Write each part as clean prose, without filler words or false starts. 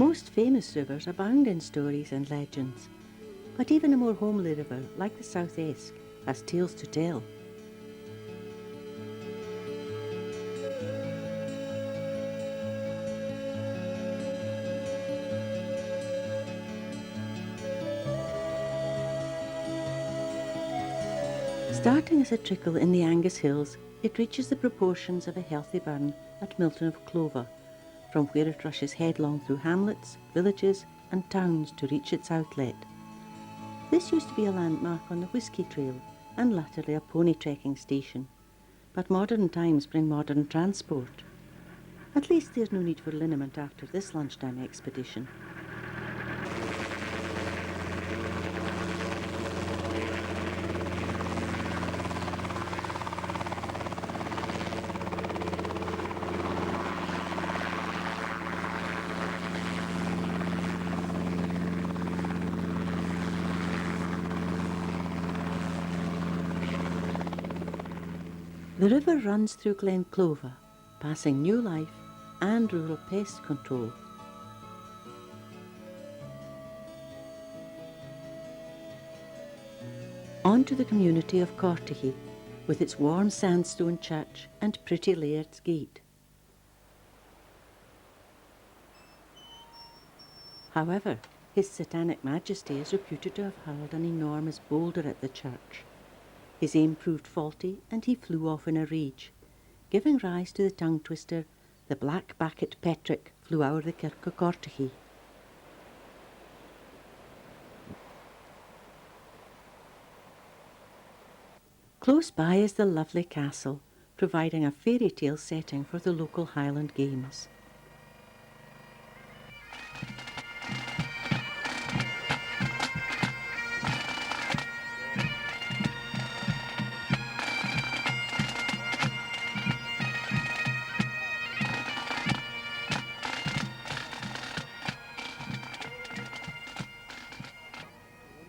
Most famous rivers abound in stories and legends, but even a more homely river like the South Esk has tales to tell. Starting as a trickle in the Angus Hills, it reaches the proportions of a healthy burn at Milton of Clover, from where it rushes headlong through hamlets, villages and towns to reach its outlet. This used to be a landmark on the Whisky Trail and latterly a pony trekking station, but modern times bring modern transport. At least there's no need for liniment after this lunchtime expedition. The river runs through Glen Clover, passing New Life and rural pest control. On to the community of Cortahy, with its warm sandstone church and pretty Laird's Gate. However, His Satanic Majesty is reputed to have hurled an enormous boulder at the church. His aim proved faulty and he flew off in a rage, giving rise to the tongue twister, the black-backed Petrick flew ower the kirk o' Cortahy. Close by is the lovely castle, providing a fairy tale setting for the local Highland Games.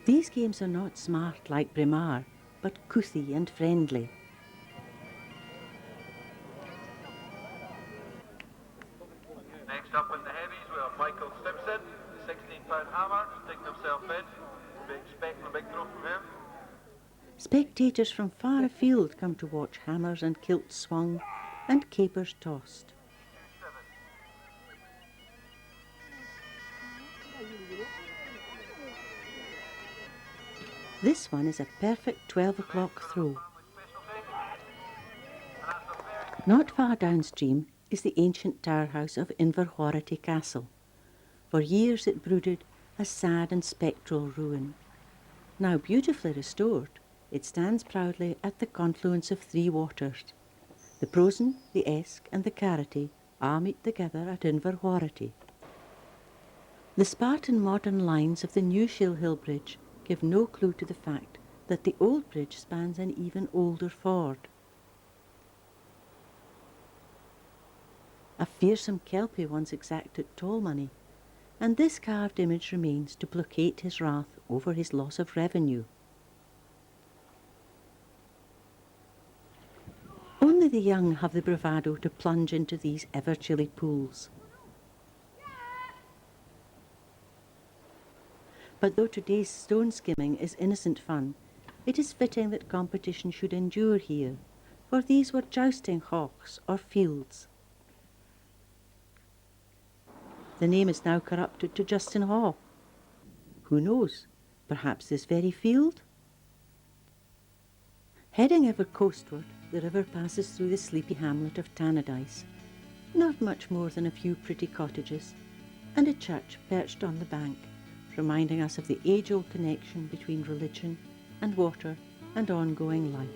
These games are not smart like Braemar, but couthy and friendly. Next up in the heavies we have Michael Stimpson, the 16-pound hammer, taking himself in. We'll be expecting a big throw from him. Spectators from far afield come to watch hammers and kilts swung and capers tossed. This one is a perfect 12 o'clock throw. Not far downstream is the ancient tower house of Inverhority Castle. For years it brooded, a sad and spectral ruin. Now beautifully restored, it stands proudly at the confluence of three waters. The Prosen, the Esk and the Carity all meet together at Inverhority. The Spartan modern lines of the new Shill Hill Bridge give no clue to the fact that the old bridge spans an even older ford. A fearsome Kelpie once exacted toll money, and this carved image remains to placate his wrath over his loss of revenue. Only the young have the bravado to plunge into these ever-chilly pools. But though today's stone skimming is innocent fun, it is fitting that competition should endure here, for these were jousting hawks or fields. The name is now corrupted to Justin Haw. Who knows, perhaps this very field? Heading ever coastward, the river passes through the sleepy hamlet of Tannadice, not much more than a few pretty cottages, and a church perched on the bank, reminding us of the age-old connection between religion and water and ongoing life.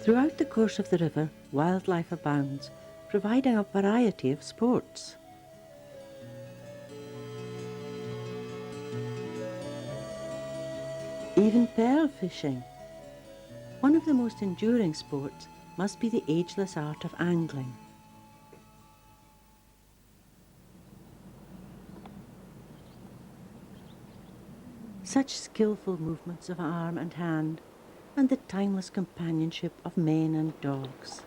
Throughout the course of the river, wildlife abounds, providing a variety of sports. Even pearl fishing. One of the most enduring sports must be the ageless art of angling. Such skillful movements of arm and hand, and the timeless companionship of men and dogs.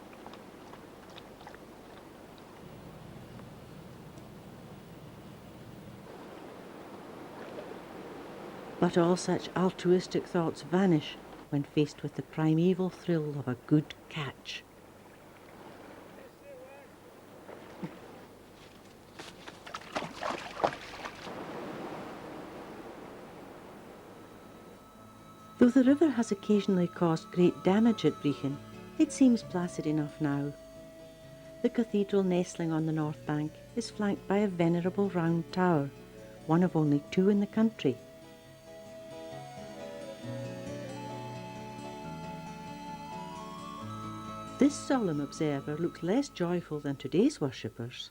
But all such altruistic thoughts vanish when faced with the primeval thrill of a good catch. Though the river has occasionally caused great damage at Brechin, it seems placid enough now. The cathedral nestling on the north bank is flanked by a venerable round tower, one of only two in the country. This solemn observer looks less joyful than today's worshippers.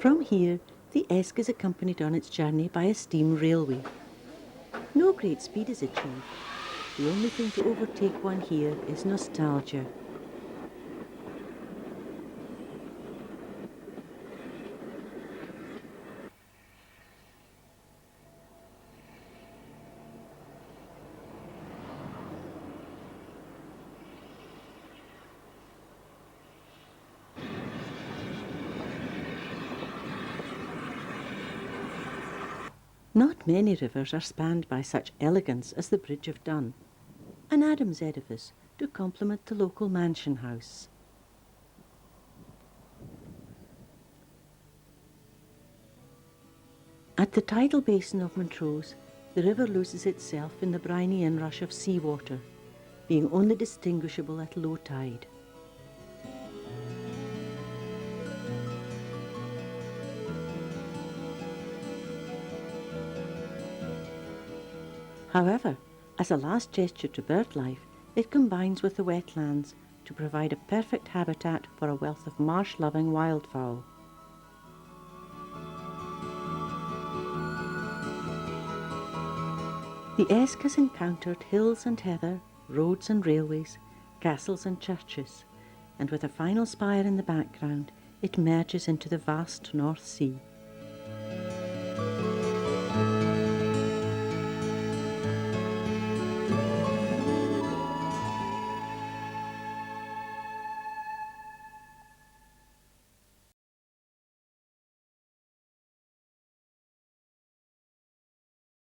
From here, the Esk is accompanied on its journey by a steam railway. No great speed is achieved. The only thing to overtake one here is nostalgia. Not many rivers are spanned by such elegance as the Bridge of Dun, an Adam's edifice to complement the local mansion house. At the tidal basin of Montrose, the river loses itself in the briny inrush of seawater, being only distinguishable at low tide. However, as a last gesture to bird life, it combines with the wetlands to provide a perfect habitat for a wealth of marsh-loving wildfowl. The Esk has encountered hills and heather, roads and railways, castles and churches, and with a final spire in the background, it merges into the vast North Sea.